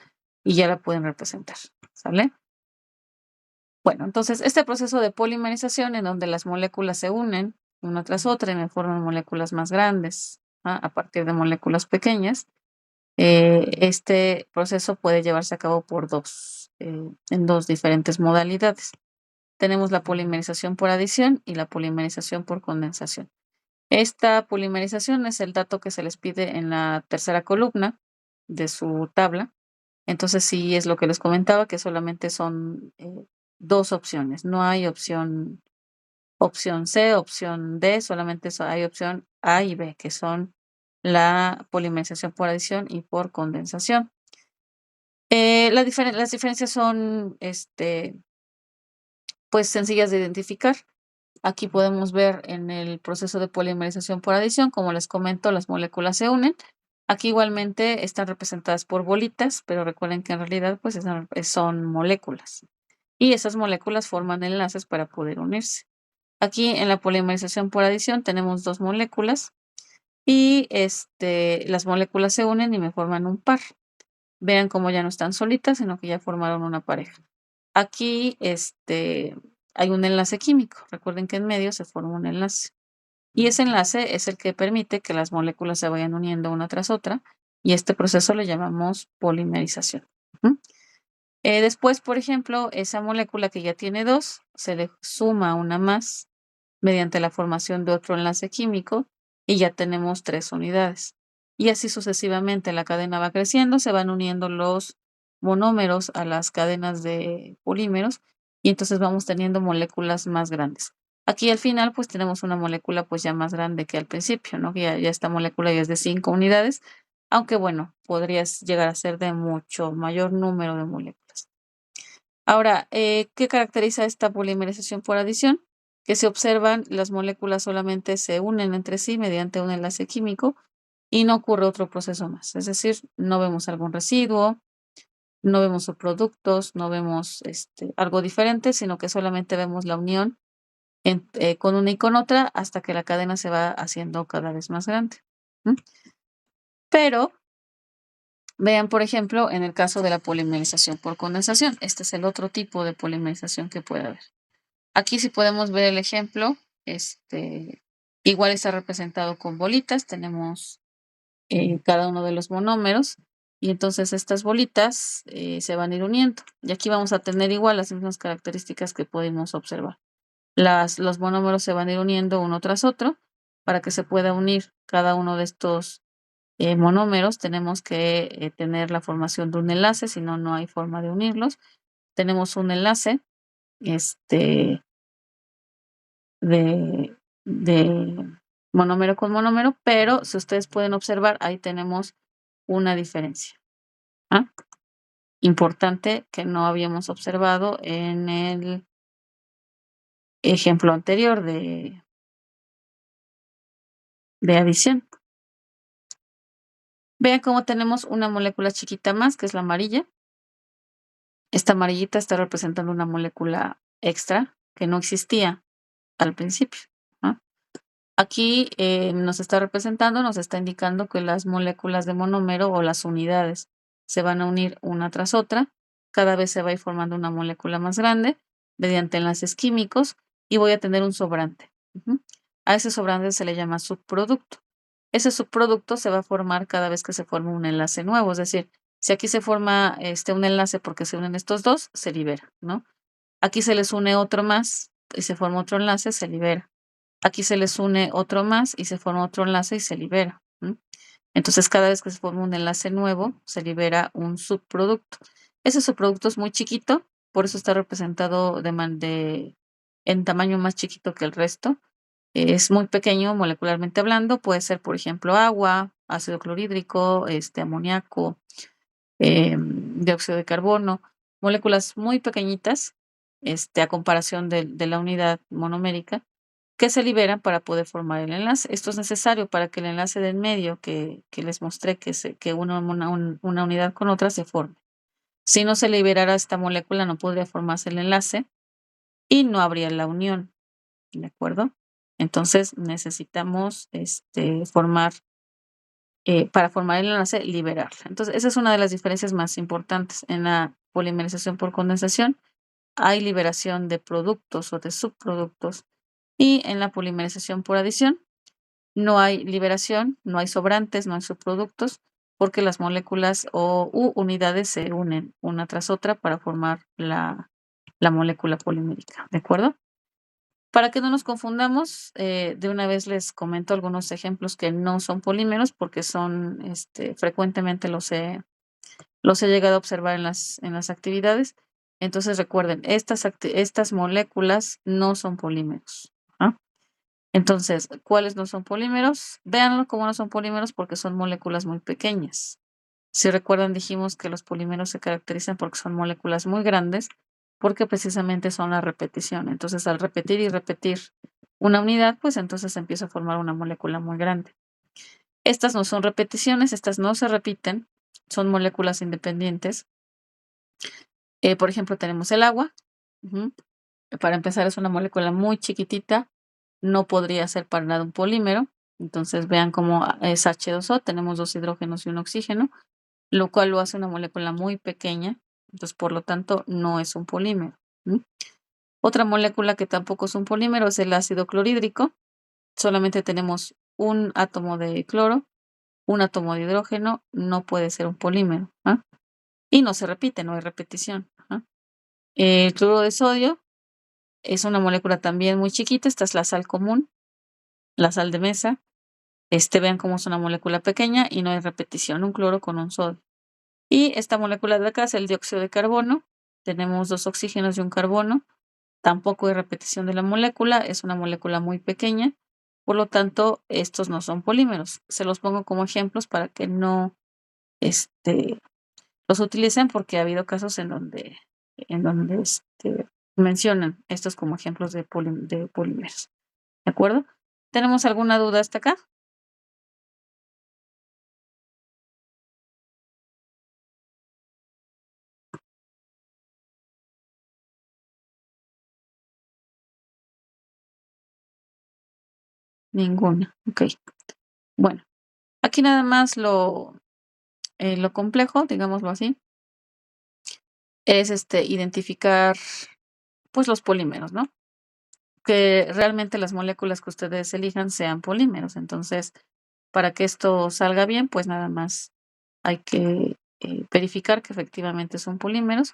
y ya la pueden representar. ¿Sale? Bueno, entonces este proceso de polimerización en donde las moléculas se unen una tras otra y me forman moléculas más grandes, a partir de moléculas pequeñas, este proceso puede llevarse a cabo en dos diferentes modalidades. Tenemos la polimerización por adición y la polimerización por condensación. Esta polimerización es el dato que se les pide en la tercera columna de su tabla. Entonces, sí es lo que les comentaba, que solamente son dos opciones. No hay opción C, opción D, solamente hay opción A y B, que son la polimerización por adición y por condensación. Las diferencias son pues sencillas de identificar. Aquí podemos ver en el proceso de polimerización por adición, como les comento, las moléculas se unen. Aquí igualmente están representadas por bolitas, pero recuerden que en realidad pues son moléculas. Y esas moléculas forman enlaces para poder unirse. Aquí en la polimerización por adición tenemos dos moléculas y las moléculas se unen y me forman un par. Vean cómo ya no están solitas, sino que ya formaron una pareja. Aquí hay un enlace químico. Recuerden que en medio se forma un enlace. Y ese enlace es el que permite que las moléculas se vayan uniendo una tras otra. Y este proceso lo llamamos polimerización. Ujú. Después, por ejemplo, esa molécula que ya tiene dos, se le suma una más mediante la formación de otro enlace químico y ya tenemos tres unidades. Y así sucesivamente la cadena va creciendo, se van uniendo los monómeros a las cadenas de polímeros y entonces vamos teniendo moléculas más grandes. Aquí al final pues tenemos una molécula pues ya más grande que al principio, ¿no? Ya esta molécula ya es de 5 unidades, aunque bueno, podrías llegar a ser de mucho mayor número de moléculas. Ahora, ¿qué caracteriza esta polimerización por adición? Que se observan las moléculas solamente se unen entre sí mediante un enlace químico y no ocurre otro proceso más. Es decir, no vemos algún residuo, no vemos subproductos, no vemos algo diferente, sino que solamente vemos la unión con una y con otra hasta que la cadena se va haciendo cada vez más grande. ¿M? Pero vean, por ejemplo, en el caso de la polimerización por condensación. Este es el otro tipo de polimerización que puede haber. Aquí sí podemos ver el ejemplo. Igual está representado con bolitas. Tenemos cada uno de los monómeros. Y entonces estas bolitas se van a ir uniendo. Y aquí vamos a tener igual las mismas características que pudimos observar. Los monómeros se van a ir uniendo uno tras otro. Para que se pueda unir cada uno de estos monómeros, tenemos que tener la formación de un enlace, si no, no hay forma de unirlos. Tenemos un enlace este, de monómero con monómero, pero si ustedes pueden observar, ahí tenemos una diferencia. ¿Ah? Importante que no habíamos observado en el ejemplo anterior de adición. Vean cómo tenemos una molécula chiquita más, que es la amarilla. Esta amarillita está representando una molécula extra que no existía al principio, ¿no? Aquí nos está representando, nos está indicando que las moléculas de monómero o las unidades se van a unir una tras otra. Cada vez se va a ir formando una molécula más grande mediante enlaces químicos y voy a tener un sobrante. Ujú. A ese sobrante se le llama subproducto. ese subproducto se va a formar cada vez que se forma un enlace nuevo. Es decir, si aquí se forma un enlace porque se unen estos dos, se libera, ¿no? Aquí se les une otro más y se forma otro enlace, se libera. Aquí se les une otro más y se forma otro enlace y se libera. Entonces, cada vez que se forma un enlace nuevo, se libera un subproducto. Ese subproducto es muy chiquito, por eso está representado en tamaño más chiquito que el resto. Es muy pequeño molecularmente hablando, puede ser, por ejemplo, agua, ácido clorhídrico, amoníaco, dióxido de carbono, moléculas muy pequeñitas, a comparación de la unidad monomérica, que se liberan para poder formar el enlace. Esto es necesario para que el enlace del medio que les mostré que une una unidad con otra se forme. Si no se liberara esta molécula, no podría formarse el enlace y no habría la unión, ¿de acuerdo? Entonces necesitamos para formar el enlace, liberarla. Entonces, esa es una de las diferencias más importantes. En la polimerización por condensación hay liberación de productos o de subproductos y en la polimerización por adición no hay liberación, no hay sobrantes, no hay subproductos, porque las moléculas u unidades se unen una tras otra para formar la molécula polimérica, ¿de acuerdo? Para que no nos confundamos, de una vez les comento algunos ejemplos que no son polímeros, porque son, frecuentemente los he llegado a observar en las actividades. Entonces, recuerden, estas moléculas no son polímeros, ¿ah? Entonces, ¿cuáles no son polímeros? Véanlo como no son polímeros porque son moléculas muy pequeñas. Si recuerdan, dijimos que los polímeros se caracterizan porque son moléculas muy grandes, porque precisamente son la repetición. Entonces, al repetir y repetir una unidad, pues entonces se empieza a formar una molécula muy grande. Estas no son repeticiones, estas no se repiten, son moléculas independientes. Por ejemplo, tenemos el agua. Ujú. Para empezar, es una molécula muy chiquitita, no podría ser para nada un polímero. Entonces, vean cómo es H2O, tenemos dos hidrógenos y un oxígeno, lo cual lo hace una molécula muy pequeña, entonces por lo tanto no es un polímero. Otra molécula que tampoco es un polímero es el ácido clorhídrico, solamente tenemos un átomo de cloro, un átomo de hidrógeno, no puede ser un polímero, ¿ah? Y no se repite, no hay repetición. El cloro de sodio es una molécula también muy chiquita, esta es la sal común, la sal de mesa. Vean cómo es una molécula pequeña y no hay repetición, un cloro con un sodio. Y esta molécula de acá es el dióxido de carbono. Tenemos dos oxígenos y un carbono. Tampoco hay repetición de la molécula, es una molécula muy pequeña. Por lo tanto, estos no son polímeros. Se los pongo como ejemplos para que no los utilicen porque ha habido casos en donde mencionan estos como ejemplos de polímeros. ¿De acuerdo? ¿Tenemos alguna duda hasta acá? Ninguna. Ok. Bueno, aquí nada más lo complejo, digámoslo así, es identificar pues los polímeros, ¿no? Que realmente las moléculas que ustedes elijan sean polímeros. Entonces, para que esto salga bien, pues nada más hay que verificar que efectivamente son polímeros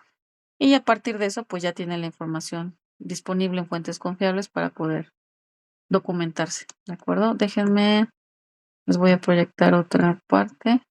y a partir de eso, pues ya tienen la información disponible en fuentes confiables para poder documentarse, ¿de acuerdo? Déjenme, les voy a proyectar otra parte.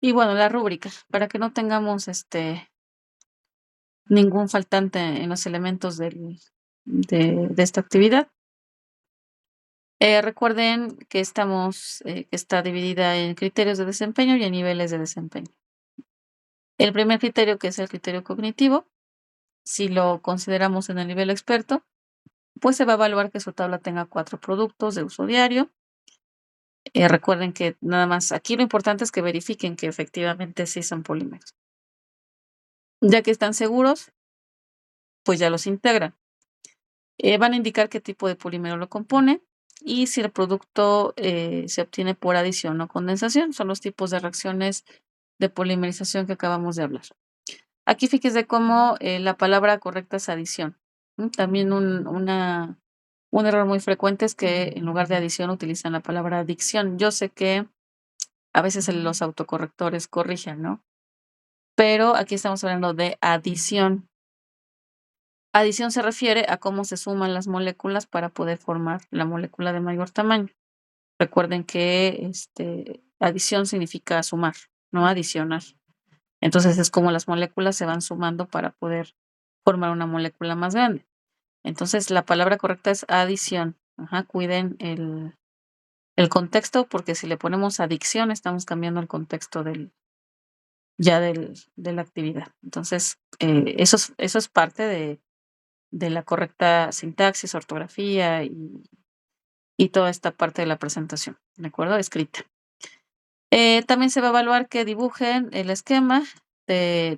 Y bueno, la rúbrica, para que no tengamos ningún faltante en los elementos de esta actividad. Recuerden que que está dividida en criterios de desempeño y en niveles de desempeño. El primer criterio, que es el criterio cognitivo, si lo consideramos en el nivel experto, pues se va a evaluar que su tabla tenga 4 productos de uso diario. Recuerden que nada más aquí lo importante es que verifiquen que efectivamente sí son polímeros. Ya que están seguros, pues ya los integran. Van a indicar qué tipo de polímero lo compone y si el producto se obtiene por adición o condensación. Son los tipos de reacciones de polimerización que acabamos de hablar. Aquí fíjese cómo la palabra correcta es adición. También un error muy frecuente es que en lugar de adición utilizan la palabra adicción. Yo sé que a veces los autocorrectores corrigen, ¿no? Pero aquí estamos hablando de adición. Adición se refiere a cómo se suman las moléculas para poder formar la molécula de mayor tamaño. Recuerden que adición significa sumar, no adicionar. Entonces es como las moléculas se van sumando para poder formar una molécula más grande. Entonces la palabra correcta es adición. Ajá, cuiden el contexto, porque si le ponemos adicción estamos cambiando el contexto de la actividad. Entonces, eso es parte de la correcta sintaxis, ortografía y toda esta parte de la presentación, ¿de acuerdo? Escrita. También se va a evaluar que dibujen el esquema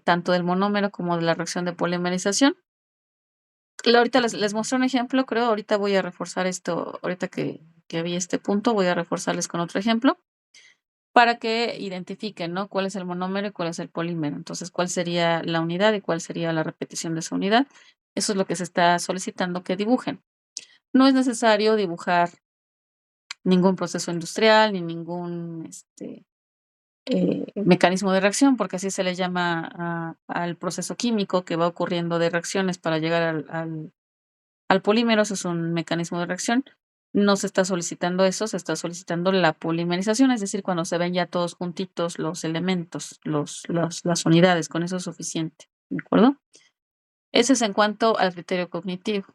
tanto del monómero como de la reacción de polimerización. Ahorita les mostré un ejemplo, creo. Ahorita voy a reforzar esto, ahorita que vi este punto, voy a reforzarles con otro ejemplo para que identifiquen, ¿no? Cuál es el monómero y cuál es el polímero. Entonces, cuál sería la unidad y cuál sería la repetición de esa unidad. Eso es lo que se está solicitando que dibujen. No es necesario dibujar ningún proceso industrial ni ningún mecanismo de reacción, porque así se le llama al proceso químico que va ocurriendo de reacciones para llegar al polímero. Eso es un mecanismo de reacción. No se está solicitando eso, se está solicitando la polimerización, es decir, cuando se ven ya todos juntitos los elementos, las unidades, con eso es suficiente, ¿de acuerdo? Eso es en cuanto al criterio cognitivo.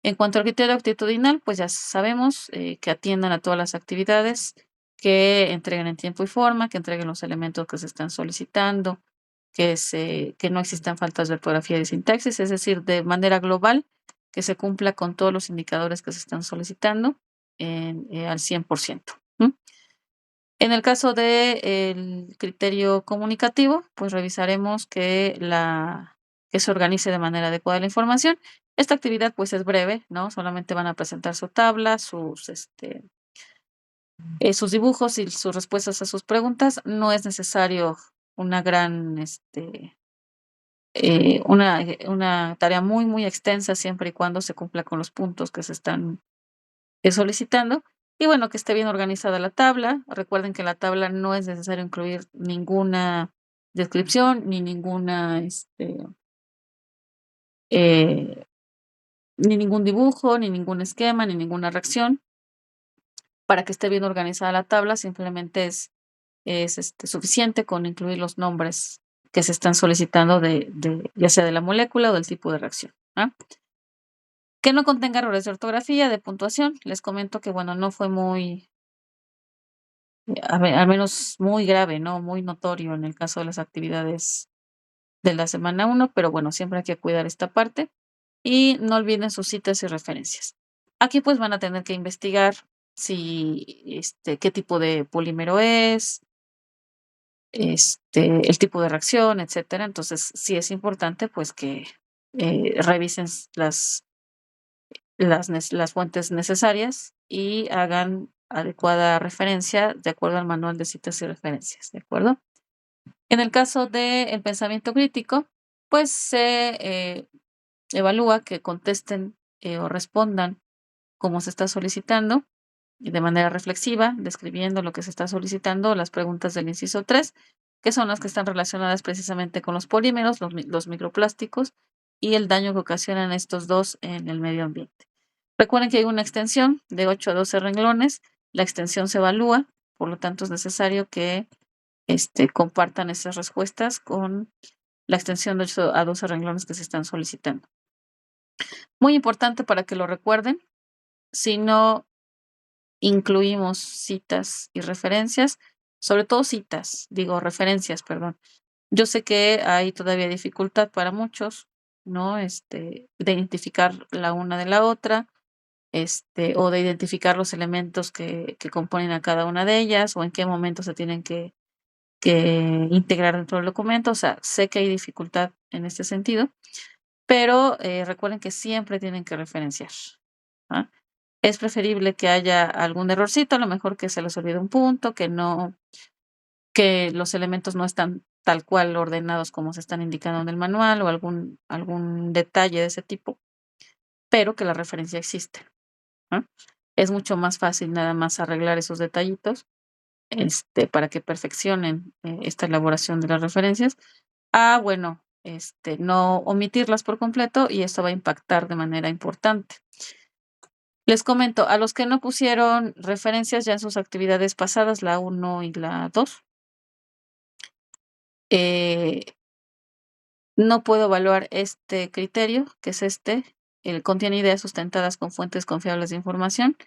En cuanto al criterio actitudinal, pues ya sabemos que atiendan a todas las actividades, que entreguen en tiempo y forma, que entreguen los elementos que se están solicitando, que no existan faltas de ortografía y de sintaxis, es decir, de manera global, que se cumpla con todos los indicadores que se están solicitando al 100%. En el caso del criterio comunicativo, pues revisaremos que se organice de manera adecuada la información. Esta actividad pues es breve, ¿no? Solamente van a presentar su tabla, sus dibujos y sus respuestas a sus preguntas. No es necesario una gran, una tarea muy, muy extensa siempre y cuando se cumpla con los puntos que se están solicitando. Y bueno, que esté bien organizada la tabla. Recuerden que en la tabla no es necesario incluir ninguna descripción ni eh, ni ningún dibujo, ni ningún esquema, ni ninguna reacción. Para que esté bien organizada la tabla, simplemente es suficiente con incluir los nombres que se están solicitando ya sea de la molécula o del tipo de reacción. ¿Ah? Que no contenga errores de ortografía, de puntuación. Les comento que, bueno, no fue al menos muy grave, ¿no? Muy notorio en el caso de las actividades de la semana 1, pero bueno, siempre hay que cuidar esta parte. Y no olviden sus citas y referencias. Aquí pues van a tener que investigar qué tipo de polímero es, el tipo de reacción, etcétera. Entonces, sí es importante pues que revisen las fuentes necesarias y hagan adecuada referencia de acuerdo al manual de citas y referencias, ¿de acuerdo? En el caso del pensamiento crítico, pues se evalúa que contesten o respondan como se está solicitando, de manera reflexiva, describiendo lo que se está solicitando, las preguntas del inciso 3, que son las que están relacionadas precisamente con los polímeros, los microplásticos y el daño que ocasionan estos dos en el medio ambiente. Recuerden que hay una extensión de 8 a 12 renglones, la extensión se evalúa, por lo tanto es necesario que compartan esas respuestas con la extensión de 8 a 12 renglones que se están solicitando. Muy importante para que lo recuerden, si no incluimos citas y referencias, sobre todo citas, digo referencias, perdón. Yo sé que hay todavía dificultad para muchos, ¿no? De identificar la una de la otra, o de identificar los elementos que componen a cada una de ellas, o en qué momento se tienen que integrar dentro del documento. O sea, sé que hay dificultad en este sentido, pero recuerden que siempre tienen que referenciar, ¿ah? Es preferible que haya algún errorcito, a lo mejor que se les olvide un punto, que los elementos no están tal cual ordenados como se están indicando en el manual o algún detalle de ese tipo, pero que la referencia existe, ¿no? Es mucho más fácil nada más arreglar esos detallitos, para que perfeccionen, esta elaboración de las referencias. Bueno, no omitirlas por completo y esto va a impactar de manera importante. Les comento, a los que no pusieron referencias ya en sus actividades pasadas, la uno y la 2, eh, no puedo evaluar este criterio, que es el contiene ideas sustentadas con fuentes confiables de información.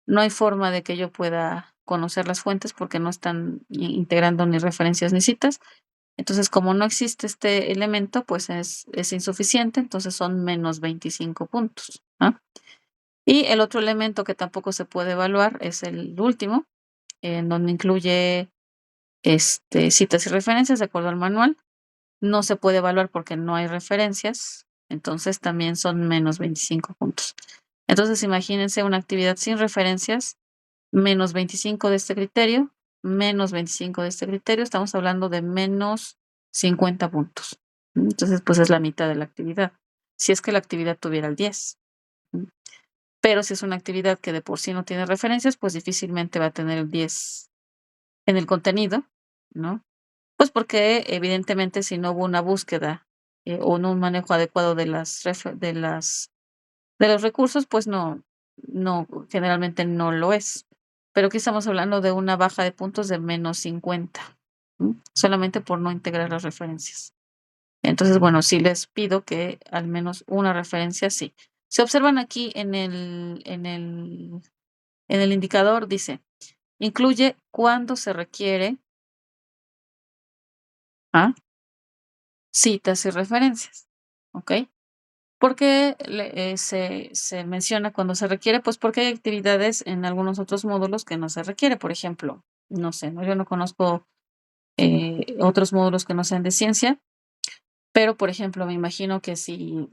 No hay forma de que yo pueda conocer las fuentes porque no están integrando ni referencias ni citas. Entonces, como no existe este elemento, pues es insuficiente, entonces son menos 25 puntos, ¿ah? Y el otro elemento que tampoco se puede evaluar es el último, en donde incluye citas y referencias de acuerdo al manual. No se puede evaluar porque no hay referencias, entonces también son menos 25 puntos. Entonces, imagínense una actividad sin referencias, menos 25 de este criterio, menos 25 de este criterio, estamos hablando de menos 50 puntos. Entonces, pues es la mitad de la actividad, si es que la actividad tuviera el 10. Pero si es una actividad que de por sí no tiene referencias, pues difícilmente va a tener el 10 en el contenido, ¿no? Pues porque evidentemente si no hubo una búsqueda, o no un manejo adecuado de los recursos, pues no, generalmente no lo es. Pero aquí estamos hablando de una baja de puntos de menos 50, solamente por no integrar las referencias. Entonces, bueno, sí les pido que al menos una referencia sí. Se observan aquí en el indicador, dice, incluye cuando se requiere, ¿ah? Citas y referencias, ¿ok? ¿Por qué se menciona cuando se requiere? Pues porque hay actividades en algunos otros módulos que no se requiere. Por ejemplo, no sé, ¿no? Yo no conozco otros módulos que no sean de ciencia, pero por ejemplo, me imagino que si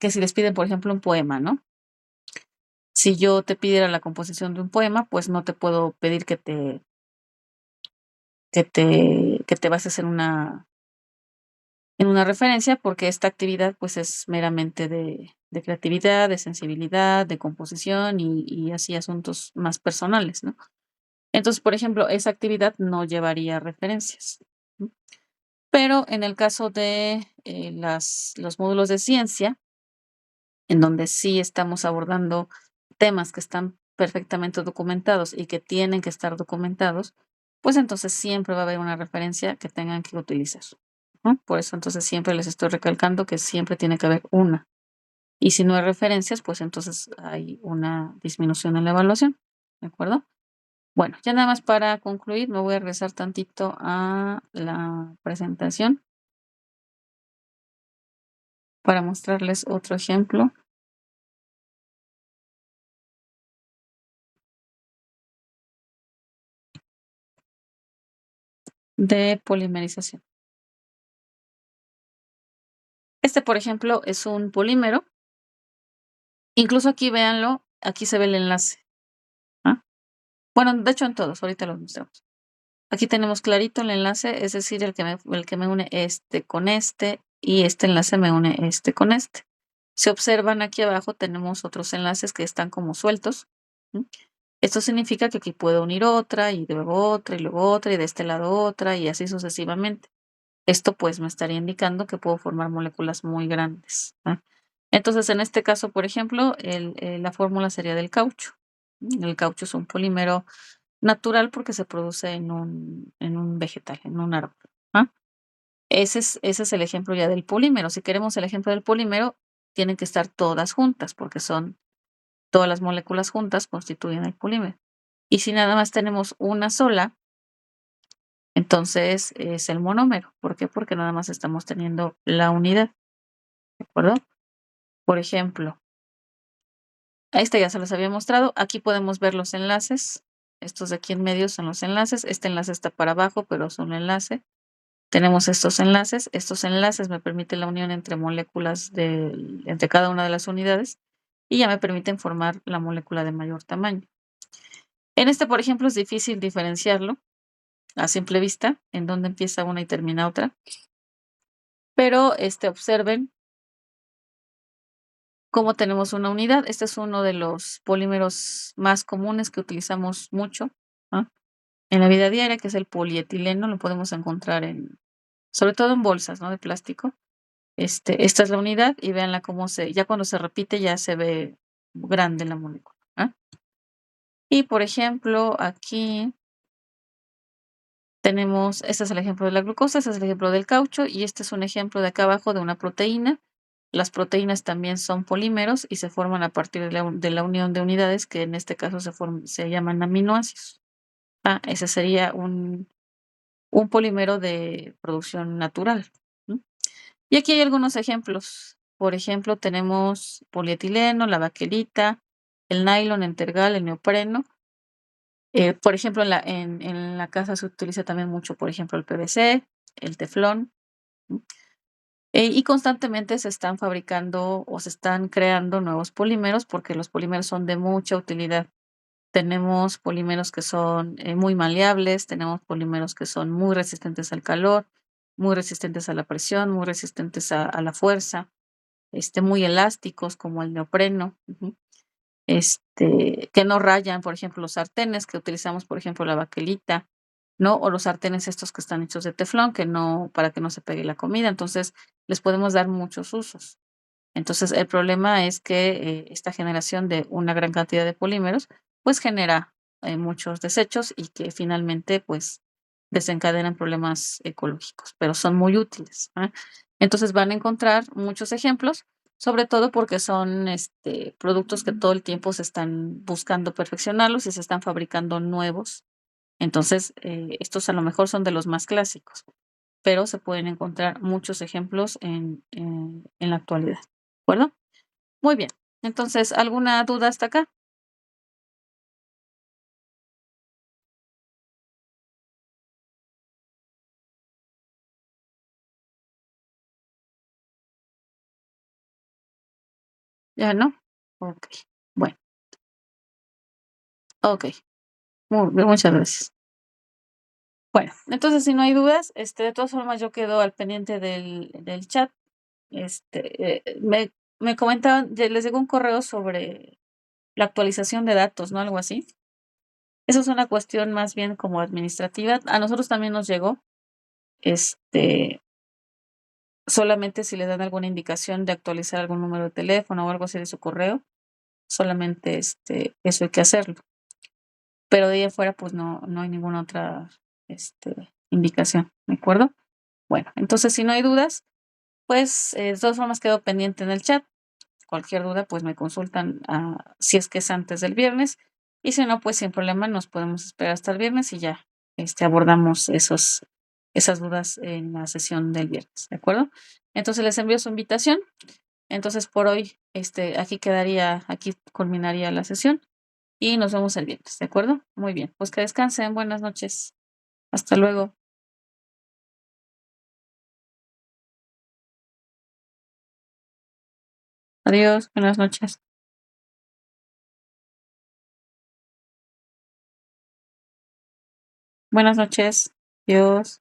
les piden, por ejemplo, un poema, ¿no? Si yo te pidiera la composición de un poema, pues no te puedo pedir que te bases en una referencia, porque esta actividad pues es meramente de creatividad, de sensibilidad, de composición y así asuntos más personales, ¿no? Entonces, por ejemplo, esa actividad no llevaría referencias, ¿no? Pero en el caso de los módulos de ciencia, en donde sí estamos abordando temas que están perfectamente documentados y que tienen que estar documentados, pues entonces siempre va a haber una referencia que tengan que utilizar, ¿no? Por eso entonces siempre les estoy recalcando que siempre tiene que haber una. Y si no hay referencias, pues entonces hay una disminución en la evaluación, ¿de acuerdo? Bueno, ya nada más para concluir, me voy a regresar tantito a la presentación para mostrarles otro ejemplo de polimerización. Por ejemplo, es un polímero. Incluso aquí véanlo, aquí se ve el enlace, ¿ah? Bueno, de hecho en todos, ahorita los mostramos. Aquí tenemos clarito el enlace, es decir, el que me une con y este enlace me une con este. Si observan aquí abajo tenemos otros enlaces que están como sueltos, ¿m? Esto significa que aquí puedo unir otra y luego otra y luego otra y de este lado otra y así sucesivamente. Esto pues me estaría indicando que puedo formar moléculas muy grandes, ¿ah? Entonces, en este caso, por ejemplo, la fórmula sería del caucho. El caucho es un polímero natural porque se produce en un vegetal, en un árbol, ¿ah? Ese es el ejemplo ya del polímero. Si queremos el ejemplo del polímero, tienen que estar todas juntas porque todas las moléculas juntas constituyen el polímero. Y si nada más tenemos una sola, entonces es el monómero. ¿Por qué? Porque nada más estamos teniendo la unidad, ¿de acuerdo? Por ejemplo, a esta ya se los había mostrado. Aquí podemos ver los enlaces. Estos de aquí en medio son los enlaces. Este enlace está para abajo, pero es un enlace. Tenemos estos enlaces. Estos enlaces me permiten la unión entre moléculas entre cada una de las unidades y ya me permiten formar la molécula de mayor tamaño. En este, por ejemplo, es difícil diferenciarlo a simple vista, en dónde empieza una y termina otra. Pero observen cómo tenemos una unidad. Este es uno de los polímeros más comunes que utilizamos mucho, ¿no?, en la vida diaria, que es el polietileno. Lo podemos encontrar sobre todo en bolsas, ¿no?, de plástico. Esta es la unidad y véanla cómo ya cuando se repite ya se ve grande la molécula, ¿ah? Y por ejemplo, aquí tenemos, este es el ejemplo de la glucosa, este es el ejemplo del caucho y este es un ejemplo de acá abajo de una proteína. Las proteínas también son polímeros y se forman a partir de la unión de unidades, que en este caso se llaman aminoácidos. Ese sería un polímero de producción natural, ¿no? Y aquí hay algunos ejemplos. Por ejemplo, tenemos polietileno, la baquelita, el nylon, el tergal, el neopreno. Por ejemplo, en la casa se utiliza también mucho, por ejemplo, el PVC, el teflón, ¿no? Y constantemente se están fabricando o se están creando nuevos polímeros porque los polímeros son de mucha utilidad. Tenemos polímeros que son muy maleables, tenemos polímeros que son muy resistentes al calor, muy resistentes a la presión, muy resistentes a la fuerza, muy elásticos como el neopreno. Ujú. Que no rayan, por ejemplo, los sartenes que utilizamos, por ejemplo, la baquelita, ¿no? O los sartenes estos que están hechos de teflón, para que no se pegue la comida. Entonces, les podemos dar muchos usos. Entonces, el problema es que esta generación de una gran cantidad de polímeros, pues genera muchos desechos y que finalmente, pues, desencadenan problemas ecológicos, pero son muy útiles, ¿ah? Entonces, van a encontrar muchos ejemplos, sobre todo porque son productos que todo el tiempo se están buscando perfeccionarlos y se están fabricando nuevos. Entonces, estos a lo mejor son de los más clásicos, pero se pueden encontrar muchos ejemplos en la actualidad, ¿de acuerdo? Muy bien. Entonces, ¿alguna duda hasta acá? ¿Ya no? Okey. Bueno, okey. Muchas gracias. Bueno, entonces, si no hay dudas, de todas formas, yo quedo al pendiente del chat. Me comentaban, les llegó un correo sobre la actualización de datos, ¿no? Algo así. Eso es una cuestión más bien como administrativa. A nosotros también nos llegó, este, solamente si le dan alguna indicación de actualizar algún número de teléfono o algo así de su correo, solamente, eso hay que hacerlo. Pero de ahí en fuera, pues no hay ninguna otra, indicación, ¿de acuerdo? Bueno, entonces, si no hay dudas, pues, de todas formas quedo pendiente en el chat. Cualquier duda, pues, me consultan, si es que es antes del viernes, y si no, pues, sin problema nos podemos esperar hasta el viernes y ya, abordamos esas dudas en la sesión del viernes, ¿de acuerdo? Entonces, les envío su invitación. Entonces, por hoy, aquí culminaría la sesión y nos vemos el viernes, ¿de acuerdo? Muy bien, pues que descansen, buenas noches. Hasta luego. Adiós, buenas noches. Buenas noches. Adiós.